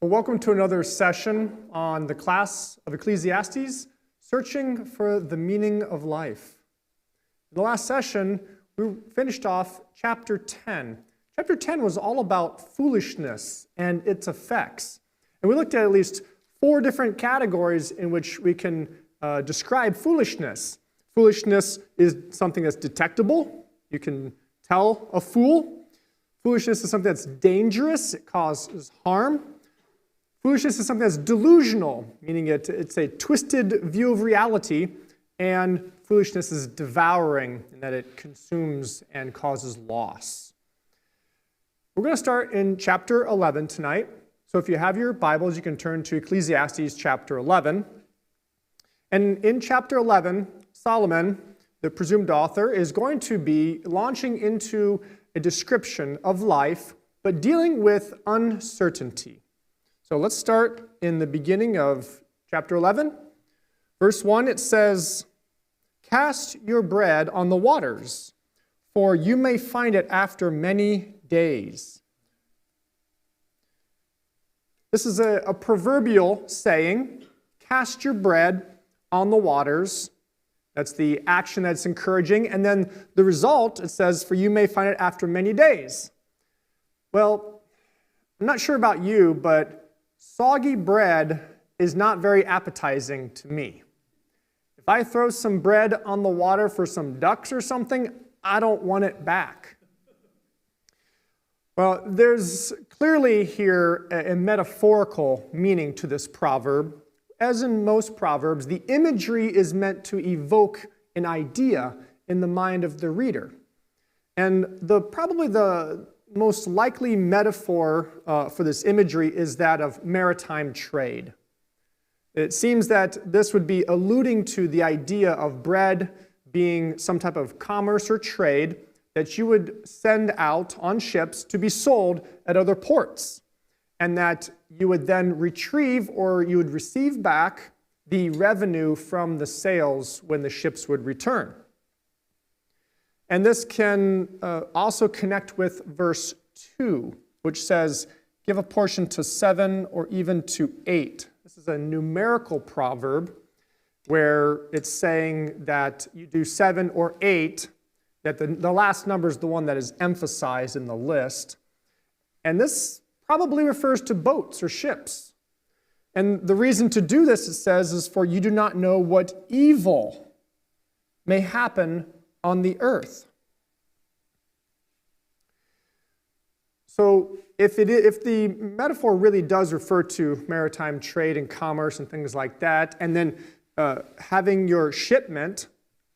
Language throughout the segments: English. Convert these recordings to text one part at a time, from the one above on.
Well, welcome to another session on the class of Ecclesiastes, Searching for the Meaning of Life. In the last session, we finished off chapter 10. Chapter 10 was all about foolishness and its effects. And we looked at least 4 different categories in which we can describe foolishness. Foolishness is something that's detectable. You can tell a fool. Foolishness is something that's dangerous. It causes harm. Foolishness is something that's delusional, meaning it's a twisted view of reality, and foolishness is devouring in that it consumes and causes loss. We're going to start in chapter 11 tonight. So if you have your Bibles, you can turn to Ecclesiastes chapter 11. And in chapter 11, Solomon, the presumed author, is going to be launching into a description of life, but dealing with uncertainty. So let's start in the beginning of chapter 11. Verse 1, it says, "Cast your bread on the waters, for you may find it after many days." This is a proverbial saying, cast your bread on the waters. That's the action that's encouraging. And then the result, it says, for you may find it after many days. Well, I'm not sure about you, but soggy bread is not very appetizing to me. If I throw some bread on the water for some ducks or something, I don't want it back. Well, there's clearly here a metaphorical meaning to this proverb. As in most proverbs, the imagery is meant to evoke an idea in the mind of the reader. And probably the most likely metaphor for this imagery is that of maritime trade. It seems that this would be alluding to the idea of bread being some type of commerce or trade that you would send out on ships to be sold at other ports, and that you would then retrieve or you would receive back the revenue from the sales when the ships would return. And this can also connect with verse 2, which says, give a portion to 7 or even to 8. This is a numerical proverb where it's saying that you do 7 or 8, that the last number is the one that is emphasized in the list. And this probably refers to boats or ships. And the reason to do this, it says, is for you do not know what evil may happen on the earth. So if the metaphor really does refer to maritime trade and commerce and things like that, and then having your shipment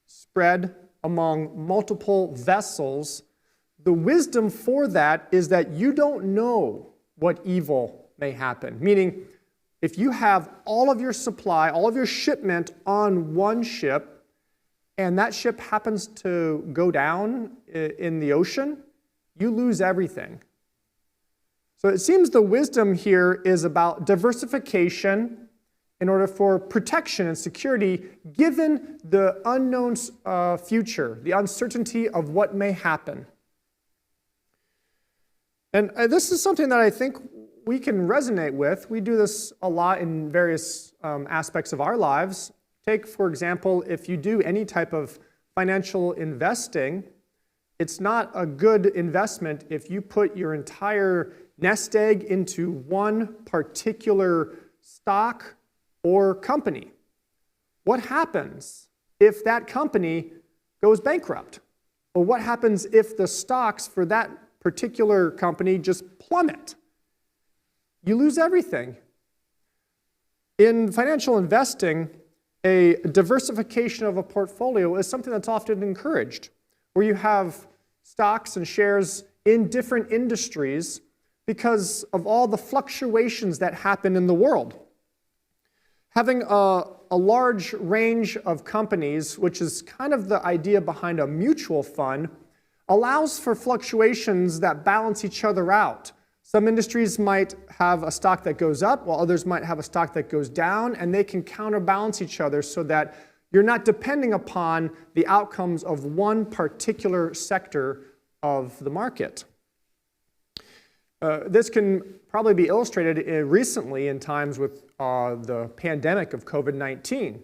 spread among multiple vessels, the wisdom for that is that you don't know what evil may happen. Meaning, if you have all of your supply, all of your shipment on one ship, and that ship happens to go down in the ocean, you lose everything. So it seems the wisdom here is about diversification in order for protection and security given the unknown future, the uncertainty of what may happen. And this is something that I think we can resonate with. We do this a lot in various aspects of our lives. Take, for example, if you do any type of financial investing, it's not a good investment if you put your entire nest egg into one particular stock or company. What happens if that company goes bankrupt? Or what happens if the stocks for that particular company just plummet? You lose everything. In financial investing, a diversification of a portfolio is something that's often encouraged, where you have stocks and shares in different industries because of all the fluctuations that happen in the world. Having a large range of companies, which is kind of the idea behind a mutual fund, allows for fluctuations that balance each other out. Some industries might have a stock that goes up, while others might have a stock that goes down, and they can counterbalance each other so that you're not depending upon the outcomes of one particular sector of the market. This can probably be illustrated recently in times with the pandemic of COVID-19,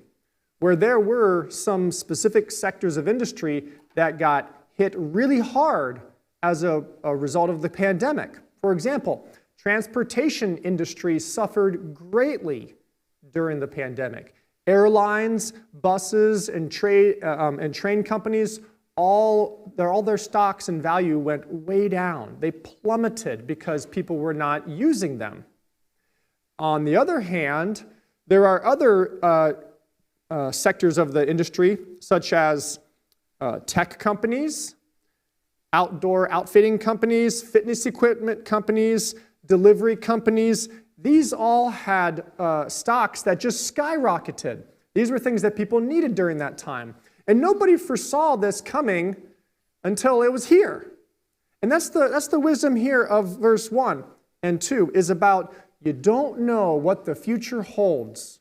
where there were some specific sectors of industry that got hit really hard as a result of the pandemic. For example, transportation industry suffered greatly during the pandemic. Airlines, buses, and train companies, all their stocks and value went way down. They plummeted because people were not using them. On the other hand, there are other sectors of the industry, such as tech companies, outdoor outfitting companies, fitness equipment companies, delivery companies. These all had stocks that just skyrocketed. These were things that people needed during that time. And nobody foresaw this coming until it was here. And that's the wisdom here of verse 1 and 2, is about you don't know what the future holds.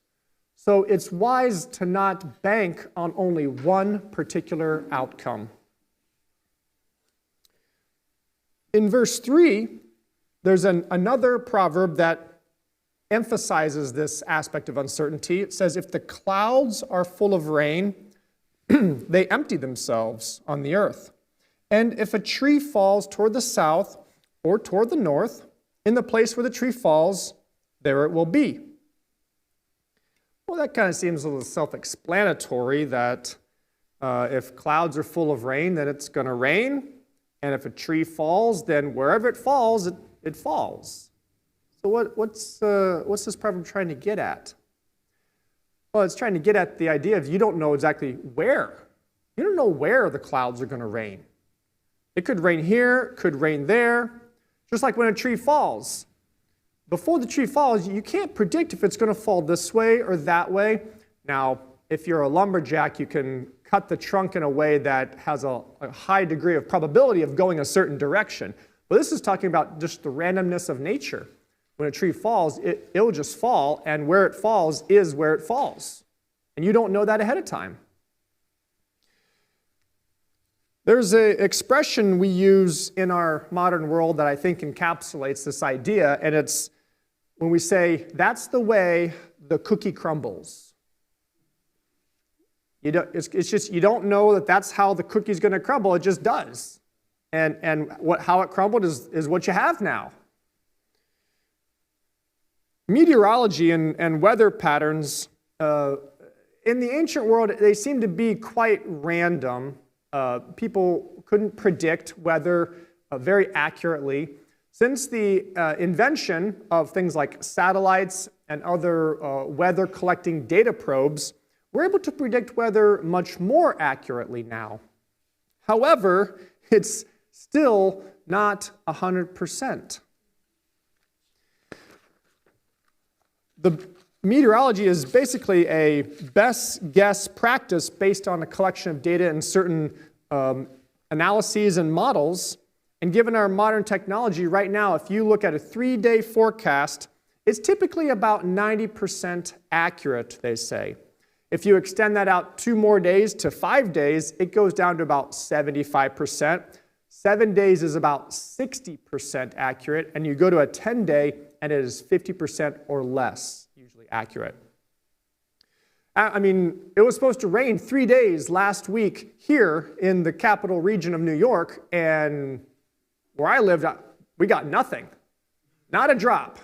So it's wise to not bank on only one particular outcome. In verse 3, there's another proverb that emphasizes this aspect of uncertainty. It says, if the clouds are full of rain, they empty themselves on the earth. And if a tree falls toward the south or toward the north, in the place where the tree falls, there it will be. Well, that kind of seems a little self-explanatory that if clouds are full of rain, then it's going to rain. And if a tree falls, then wherever it falls, it falls. So what's this proverb trying to get at? Well, it's trying to get at the idea of you don't know exactly where. You don't know where the clouds are going to rain. It could rain here, could rain there, just like when a tree falls. Before the tree falls, you can't predict if it's going to fall this way or that way. Now, if you're a lumberjack, you can cut the trunk in a way that has a high degree of probability of going a certain direction. But this is talking about just the randomness of nature. When a tree falls, it'll just fall, and where it falls is where it falls. And you don't know that ahead of time. There's an expression we use in our modern world that I think encapsulates this idea, and it's when we say, that's the way the cookie crumbles. It's just, you don't know that that's how the cookie's going to crumble, it just does. And how it crumbled is what you have now. Meteorology and weather patterns, in the ancient world, they seem to be quite random. People couldn't predict weather very accurately. Since the invention of things like satellites and other weather collecting data probes, we're able to predict weather much more accurately now. However, it's still not 100%. The meteorology is basically a best guess practice based on a collection of data and certain analyses and models. And given our modern technology right now, if you look at a 3-day forecast, it's typically about 90% accurate, they say. If you extend that out 2 more days to 5 days, it goes down to about 75%. 7 days is about 60% accurate, and you go to a 10-day, and it is 50% or less usually accurate. I mean, it was supposed to rain 3 days last week here in the capital region of New York, and where I lived, we got nothing. Not a drop.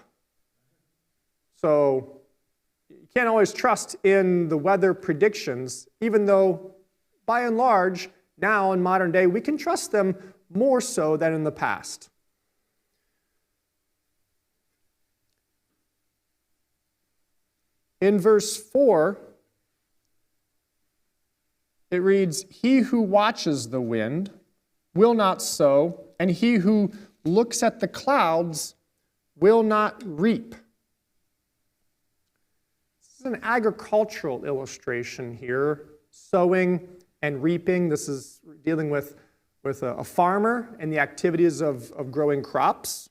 So you can't always trust in the weather predictions, even though, by and large, now in modern day, we can trust them more so than in the past. In verse 4, it reads, "He who watches the wind will not sow, and he who looks at the clouds will not reap." This is an agricultural illustration here, sowing and reaping. This is dealing with a farmer and the activities of growing crops.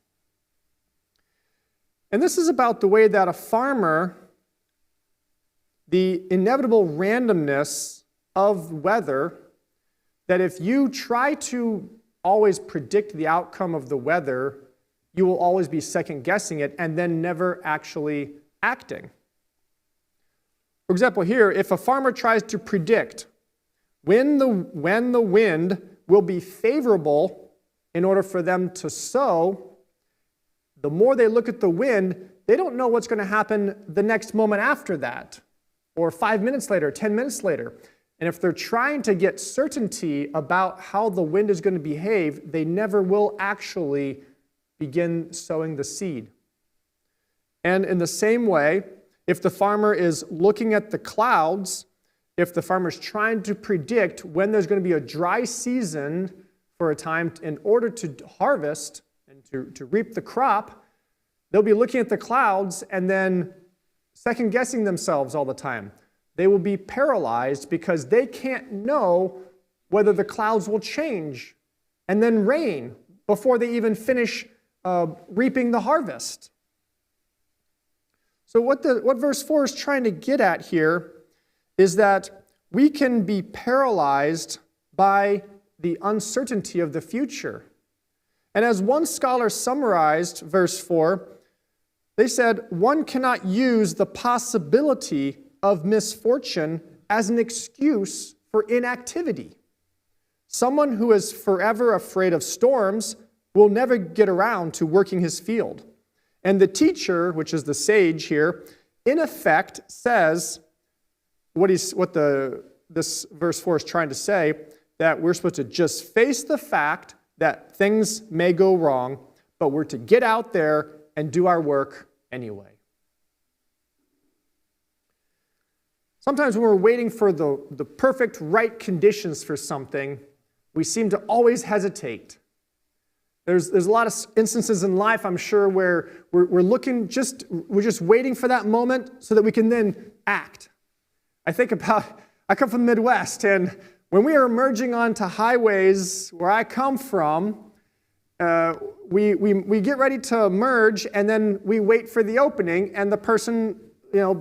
And this is about the way that a farmer, the inevitable randomness of weather, that if you try to always predict the outcome of the weather, you will always be second guessing it and then never actually acting. For example, here, if a farmer tries to predict when the wind will be favorable in order for them to sow, the more they look at the wind, they don't know what's going to happen the next moment after that, or 5 minutes later, 10 minutes later. And if they're trying to get certainty about how the wind is going to behave, they never will actually begin sowing the seed. And in the same way, if the farmer is looking at the clouds, if the farmer is trying to predict when there's going to be a dry season for a time in order to harvest and to reap the crop, they'll be looking at the clouds and then second guessing themselves all the time. They will be paralyzed because they can't know whether the clouds will change and then rain before they even finish reaping the harvest. So what verse 4 is trying to get at here is that we can be paralyzed by the uncertainty of the future. And as one scholar summarized verse 4, they said, one cannot use the possibility of misfortune as an excuse for inactivity. Someone who is forever afraid of storms will never get around to working his field. And the teacher, which is the sage here, in effect says this verse 4 is trying to say, that we're supposed to just face the fact that things may go wrong, but we're to get out there and do our work anyway. Sometimes when we're waiting for the perfect right conditions for something, we seem to always hesitate. There's a lot of instances in life, I'm sure, where we're just waiting for that moment so that we can then act. I come from the Midwest, and when we are emerging onto highways where I come from, we get ready to merge, and then we wait for the opening, and the person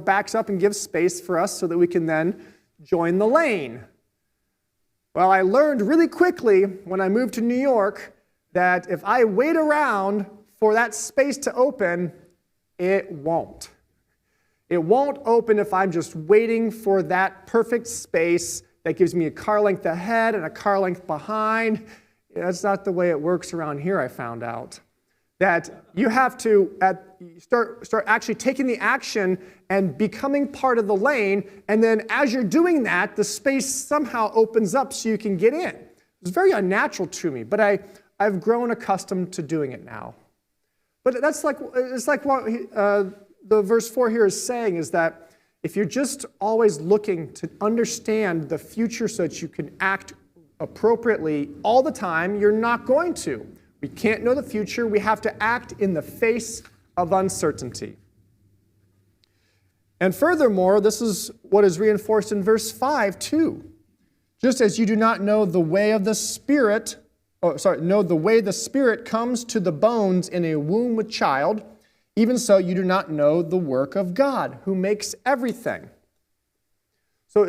backs up and gives space for us so that we can then join the lane. Well, I learned really quickly when I moved to New York that if I wait around for that space to open, it won't. It won't open if I'm just waiting for that perfect space that gives me a car length ahead and a car length behind. That's not the way it works around here, I found out. That you have to start actually taking the action and becoming part of the lane, and then as you're doing that, the space somehow opens up so you can get in. It's very unnatural to me, but I've grown accustomed to doing it now. But it's like what the verse 4 here is saying, is that if you're just always looking to understand the future so that you can act appropriately all the time, you're not going to. We can't know the future. We have to act in the face of uncertainty. And furthermore, this is what is reinforced in verse 5 too. Just as you do not know the way of the Spirit, know the way the Spirit comes to the bones in a womb with child, even so you do not know the work of God, who makes everything. So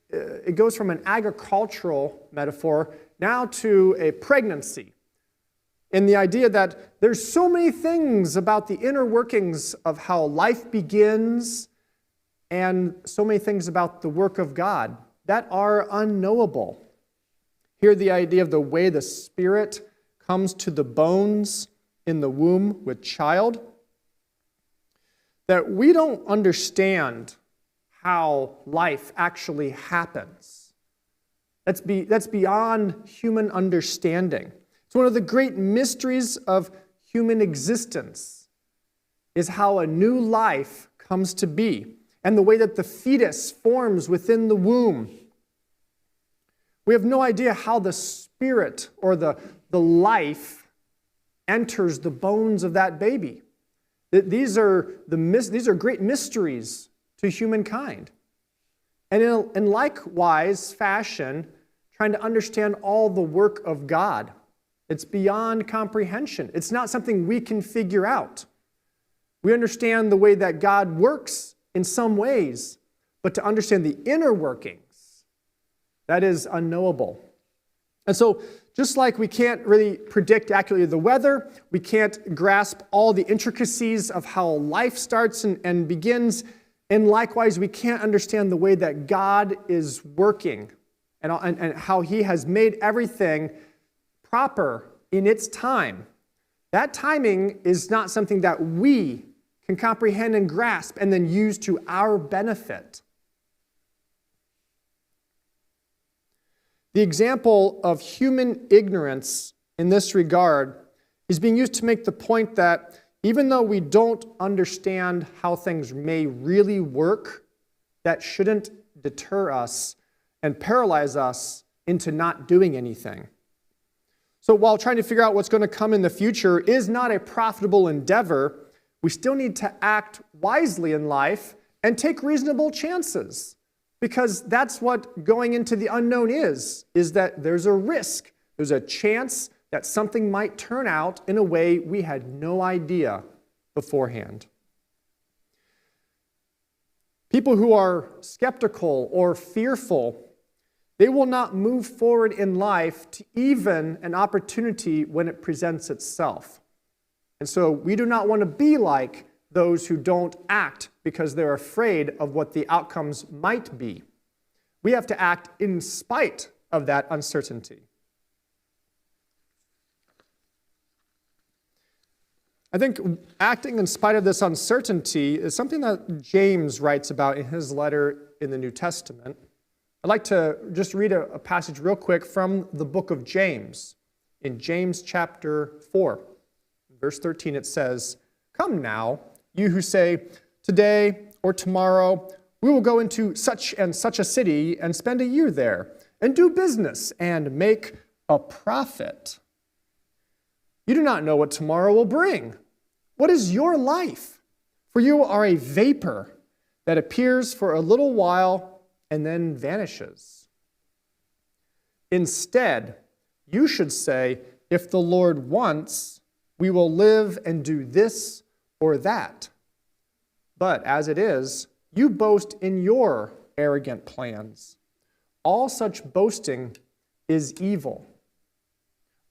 it goes from an agricultural metaphor now to a pregnancy, in the idea that there's so many things about the inner workings of how life begins and so many things about the work of God that are unknowable. Here, the idea of the way the Spirit comes to the bones in the womb with child, that we don't understand how life actually happens. That's beyond human understanding. It's one of the great mysteries of human existence, is how a new life comes to be, and the way that the fetus forms within the womb. We have no idea how the spirit or the life enters the bones of that baby. These are great mysteries to humankind. And in likewise fashion, trying to understand all the work of God. It's beyond comprehension. It's not something we can figure out. We understand the way that God works in some ways, but to understand the inner workings, that is unknowable. And so Just like we can't really predict accurately the weather, we can't grasp all the intricacies of how life starts and begins, and likewise, we can't understand the way that God is working and how He has made everything proper in its time. That timing is not something that we can comprehend and grasp and then use to our benefit. The example of human ignorance in this regard is being used to make the point that even though we don't understand how things may really work, that shouldn't deter us and paralyze us into not doing anything. So while trying to figure out what's going to come in the future is not a profitable endeavor, we still need to act wisely in life and take reasonable chances. Because that's what going into the unknown is that there's a risk, there's a chance that something might turn out in a way we had no idea beforehand. People who are skeptical or fearful, they will not move forward in life to even an opportunity when it presents itself. And so we do not want to be like those who don't act because they're afraid of what the outcomes might be. We have to act in spite of that uncertainty. I think acting in spite of this uncertainty is something that James writes about in his letter in the New Testament. I'd like to just read a passage real quick from the book of James. In James chapter 4, verse 13, it says, "Come now, you who say, 'Today or tomorrow we will go into such and such a city and spend a year there, and do business and make a profit.' You do not know what tomorrow will bring. What is your life? For you are a vapor that appears for a little while and then vanishes. Instead, you should say, 'If the Lord wants, we will live and do this or that.' But as it is, you boast in your arrogant plans. All such boasting is evil."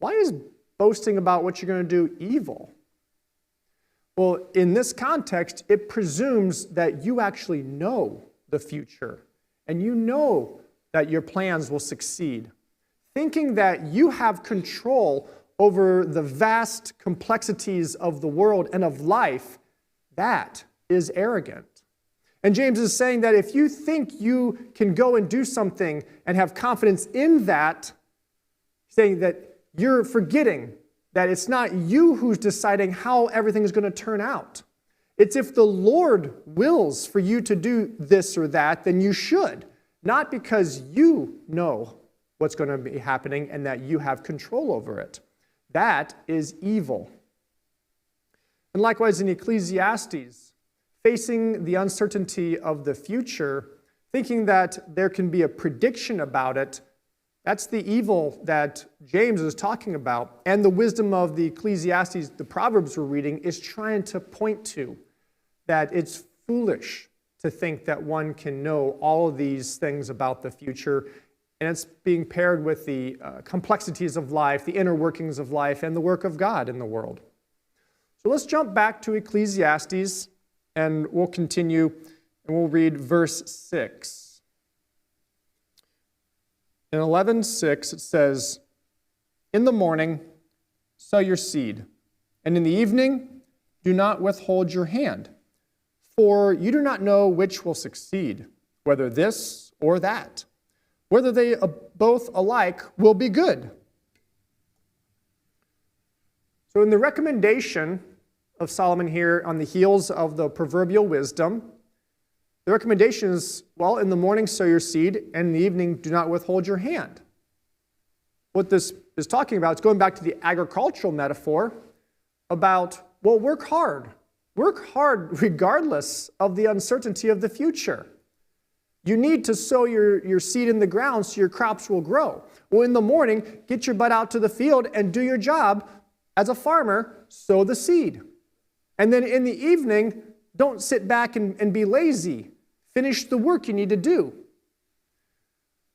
Why is boasting about what you're going to do evil? Well, in this context, it presumes that you actually know the future and you know that your plans will succeed. Thinking that you have control over the vast complexities of the world and of life, that is arrogant. And James is saying that if you think you can go and do something and have confidence in that, saying that you're forgetting that it's not you who's deciding how everything is going to turn out. It's if the Lord wills for you to do this or that, then you should. Not because you know what's going to be happening and that you have control over it. That is evil. And likewise in Ecclesiastes, facing the uncertainty of the future, thinking that there can be a prediction about it, that's the evil that James is talking about. And the wisdom of the Ecclesiastes, the Proverbs we're reading, is trying to point to that it's foolish to think that one can know all of these things about the future. And it's being paired with the complexities of life, the inner workings of life, and the work of God in the world. So let's jump back to Ecclesiastes, and we'll continue, and we'll read verse 6. In 11:6, it says, "In the morning, sow your seed, and in the evening, do not withhold your hand. For you do not know which will succeed, whether this or that. Whether they both alike will be good." So in the recommendation of Solomon here on the heels of the proverbial wisdom, the recommendation is, well, in the morning sow your seed, and in the evening do not withhold your hand. What this is talking about, it's going back to the agricultural metaphor about, well, work hard. Work hard regardless of the uncertainty of the future. You need to sow your seed in the ground so your crops will grow. Well, in the morning, get your butt out to the field and do your job as a farmer, sow the seed. And then in the evening, don't sit back and be lazy. Finish the work you need to do.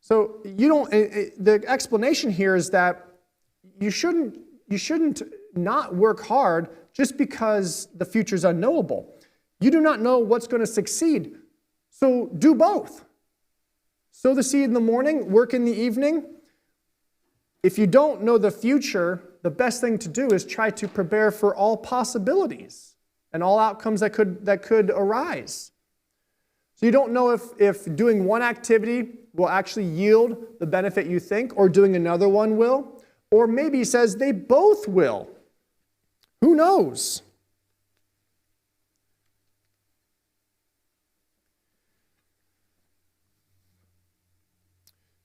So the explanation here is that you shouldn't not work hard just because the future is unknowable. You do not know what's going to succeed, so do both. Sow the seed in the morning, work in the evening. If you don't know the future, the best thing to do is try to prepare for all possibilities and all outcomes that could arise. So you don't know if doing one activity will actually yield the benefit you think, or doing another one will, or maybe he says they both will. Who knows?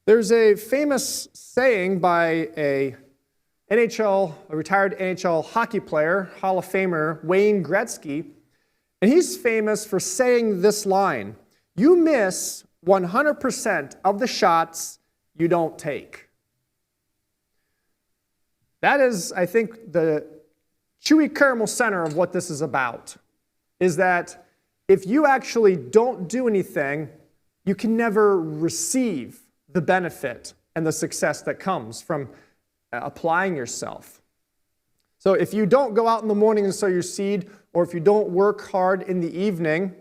There's a famous saying by a retired NHL hockey player, Hall of Famer Wayne Gretzky, and he's famous for saying this line: "You miss 100% of the shots you don't take." That is, I think, the chewy caramel center of what this is about, is that if you actually don't do anything, you can never receive the benefit and the success that comes from applying yourself. So if you don't go out in the morning and sow your seed, or if you don't work hard in the evening,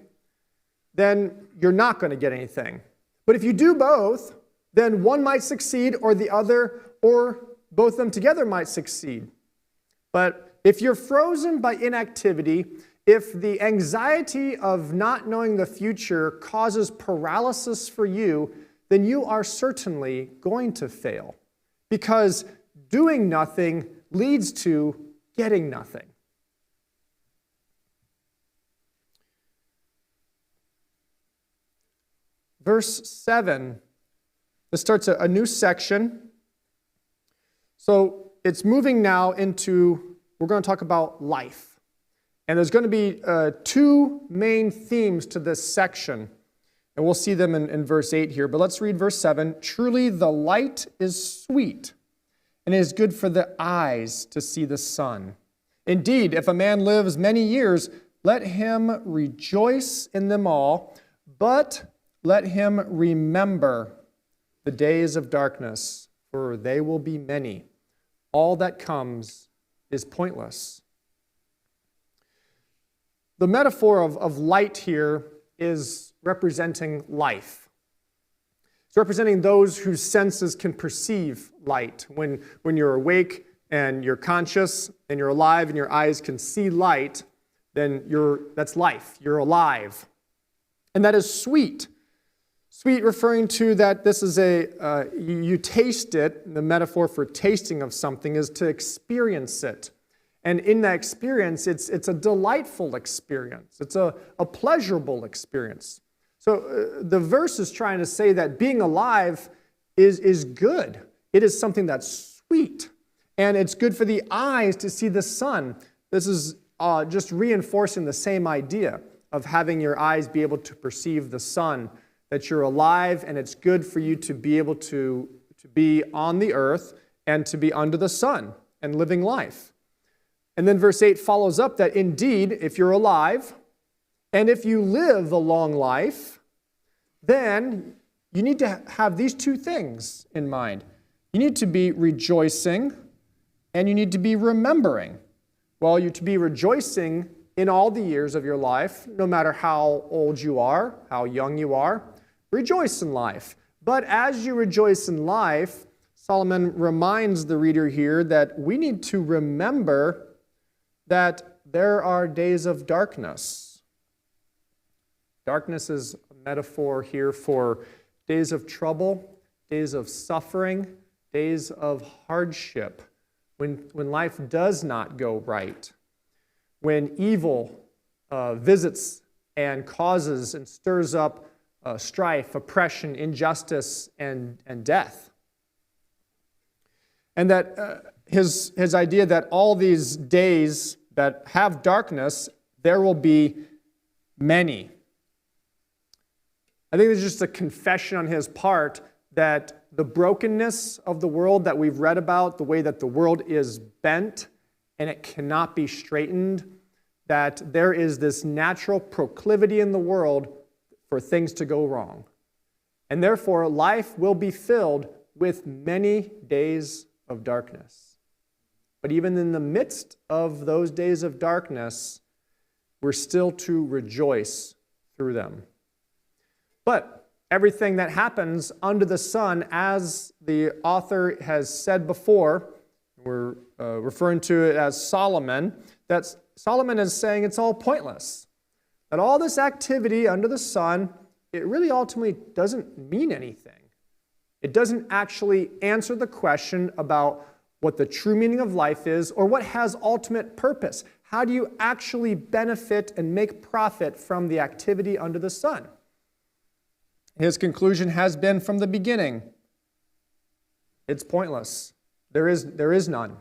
then you're not going to get anything. But if you do both, then one might succeed, or the other, or both of them together might succeed. But if you're frozen by inactivity, if the anxiety of not knowing the future causes paralysis for you, then you are certainly going to fail, because doing nothing leads to getting nothing. Verse 7, this starts a new section. So it's moving now into, we're going to talk about life. And there's going to be two main themes to this section. And we'll see them in verse 8 here. But let's read verse 7. "Truly the light is sweet, and it is good for the eyes to see the sun. Indeed, if a man lives many years, let him rejoice in them all, but let him remember the days of darkness, for they will be many. All that comes is pointless." The metaphor of light here is representing life. It's representing those whose senses can perceive light. When you're awake and you're conscious and you're alive and your eyes can see light, then that's life. You're alive. And that is sweet. Sweet referring to that this is you taste it. The metaphor for tasting of something is to experience it. And in that experience, it's a delightful experience. It's a pleasurable experience. So the verse is trying to say that being alive is good. It is something that's sweet. And it's good for the eyes to see the sun. This is just reinforcing the same idea of having your eyes be able to perceive the sun, that you're alive, and it's good for you to be able to be on the earth and to be under the sun and living life. And then verse 8 follows up that indeed, if you're alive, and if you live a long life, then you need to have these two things in mind. You need to be rejoicing, and you need to be remembering. Well, you're to be rejoicing in all the years of your life, no matter how old you are, how young you are. Rejoice in life. But as you rejoice in life, Solomon reminds the reader here that we need to remember that there are days of darkness. Darkness is a metaphor here for days of trouble, days of suffering, days of hardship, when life does not go right, when evil visits and causes and stirs up strife, oppression, injustice, and death. And that his idea that all these days that have darkness, there will be many. I think it's just a confession on his part that the brokenness of the world that we've read about, the way that the world is bent and it cannot be straightened, that there is this natural proclivity in the world for things to go wrong. And therefore, life will be filled with many days of darkness. But even in the midst of those days of darkness, we're still to rejoice through them. But everything that happens under the sun, as the author has said before, we're referring to it as Solomon, that Solomon is saying it's all pointless. That all this activity under the sun, it really ultimately doesn't mean anything. It doesn't actually answer the question about what the true meaning of life is or what has ultimate purpose. How do you actually benefit and make profit from the activity under the sun? His conclusion has been from the beginning, it's pointless. There is none.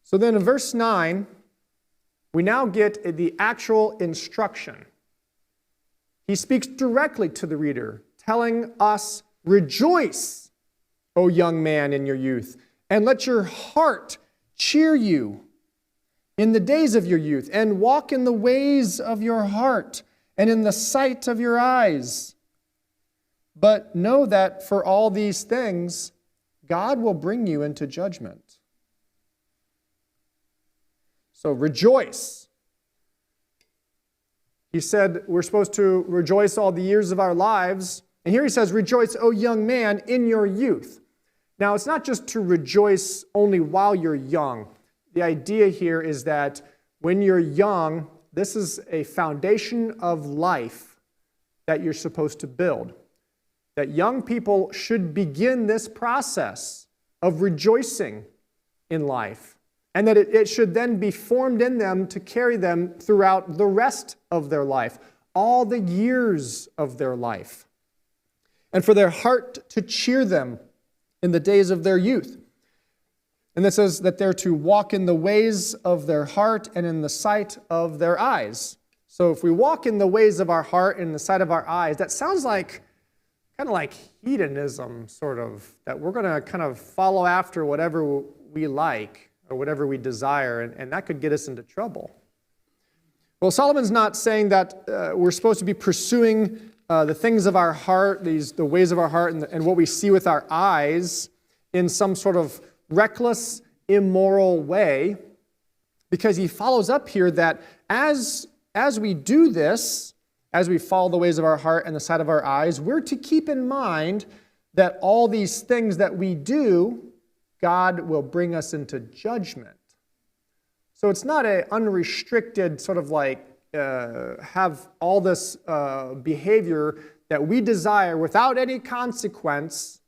So then in verse 9, we now get the actual instruction. He speaks directly to the reader, telling us, "Rejoice, O young man, in your youth, and let your heart cheer you in the days of your youth, and walk in the ways of your heart, and in the sight of your eyes. But know that for all these things, God will bring you into judgment." So rejoice. He said we're supposed to rejoice all the years of our lives. And here he says, "Rejoice, O young man, in your youth." Now, it's not just to rejoice only while you're young. The idea here is that when you're young, this is a foundation of life that you're supposed to build. That young people should begin this process of rejoicing in life. And that it should then be formed in them to carry them throughout the rest of their life, all the years of their life. And for their heart to cheer them in the days of their youth. And it says that they're to walk in the ways of their heart and in the sight of their eyes. So if we walk in the ways of our heart and in the sight of our eyes, that sounds like kind of like hedonism, sort of, that we're going to kind of follow after whatever we like or whatever we desire, and that could get us into trouble. Well, Solomon's not saying that we're supposed to be pursuing the things of our heart, the ways of our heart, and what we see with our eyes in some sort of reckless, immoral way, because he follows up here that as we do this, as we follow the ways of our heart and the sight of our eyes, we're to keep in mind that all these things that we do, God will bring us into judgment. So it's not an unrestricted sort of like have all this behavior that we desire without any consequence.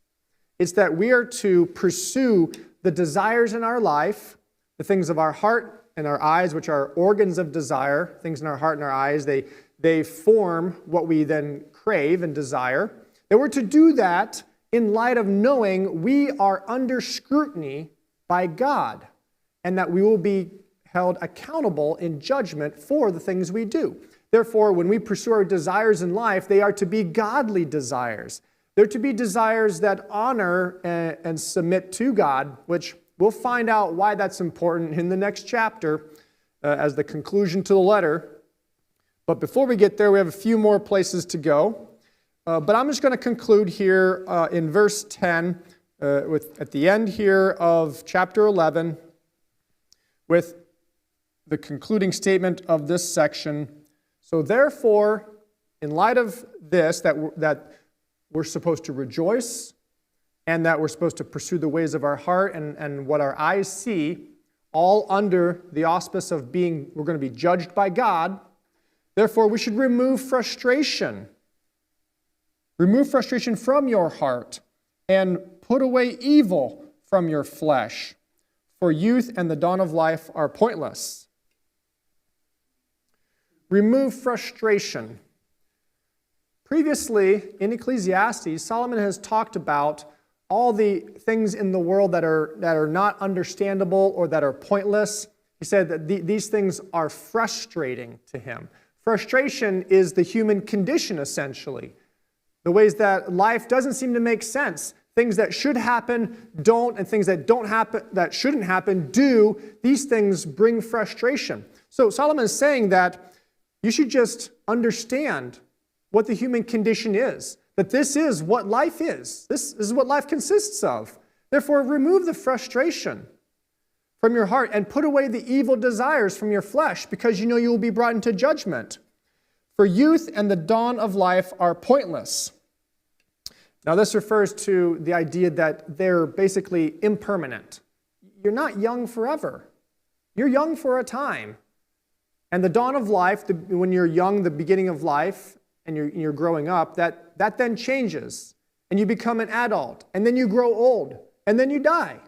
It's that we are to pursue the desires in our life, the things of our heart and our eyes, which are organs of desire, things in our heart and our eyes. They form what we then crave and desire. That we're to do that in light of knowing we are under scrutiny by God and that we will be held accountable in judgment for the things we do. Therefore, when we pursue our desires in life, they are to be godly desires. They're to be desires that honor and submit to God, which we'll find out why that's important in the next chapter as the conclusion to the letter. But before we get there, we have a few more places to go. But I'm just going to conclude here in verse 10, at the end here of chapter 11, with the concluding statement of this section. So therefore, in light of this, that we're supposed to rejoice, and that we're supposed to pursue the ways of our heart and what our eyes see, all under the auspice of we're going to be judged by God. Therefore, we should remove frustration. Remove frustration from your heart and put away evil from your flesh. For youth and the dawn of life are pointless. Remove frustration. Previously, in Ecclesiastes, Solomon has talked about all the things in the world that are not understandable or that are pointless. He said that these things are frustrating to him. Frustration is the human condition, essentially. The ways that life doesn't seem to make sense. Things that should happen don't, and things that don't happen, that shouldn't happen, do. These things bring frustration. So Solomon is saying that you should just understand what the human condition is. that this is what life is. This is what life consists of. Therefore, remove the frustration from your heart and put away the evil desires from your flesh, because you know you will be brought into judgment. For youth and the dawn of life are pointless. Now, this refers to the idea that they're basically impermanent. You're not young forever. You're young for a time. And the dawn of life, when you're young, the beginning of life, and you're growing up, that then changes. And you become an adult. And then you grow old. And then you die.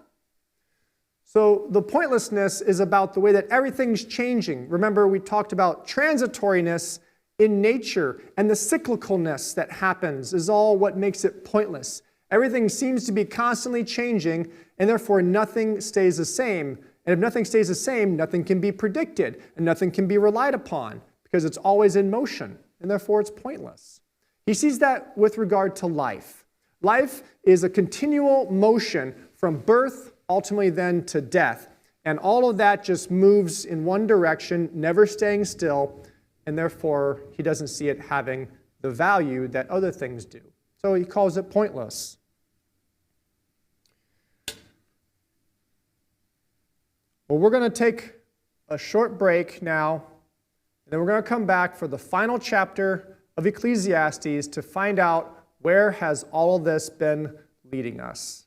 So the pointlessness is about the way that everything's changing. Remember, we talked about transitoriness in nature, and the cyclicalness that happens is all what makes it pointless. Everything seems to be constantly changing, and therefore nothing stays the same. And if nothing stays the same, nothing can be predicted, and nothing can be relied upon, because it's always in motion, and therefore it's pointless. He sees that with regard to life. Life is a continual motion from birth, ultimately then to death. And all of that just moves in one direction, never staying still, and therefore he doesn't see it having the value that other things do. So he calls it pointless. Well, we're going to take a short break now, and then we're going to come back for the final chapter of Ecclesiastes to find out where has all of this been leading us.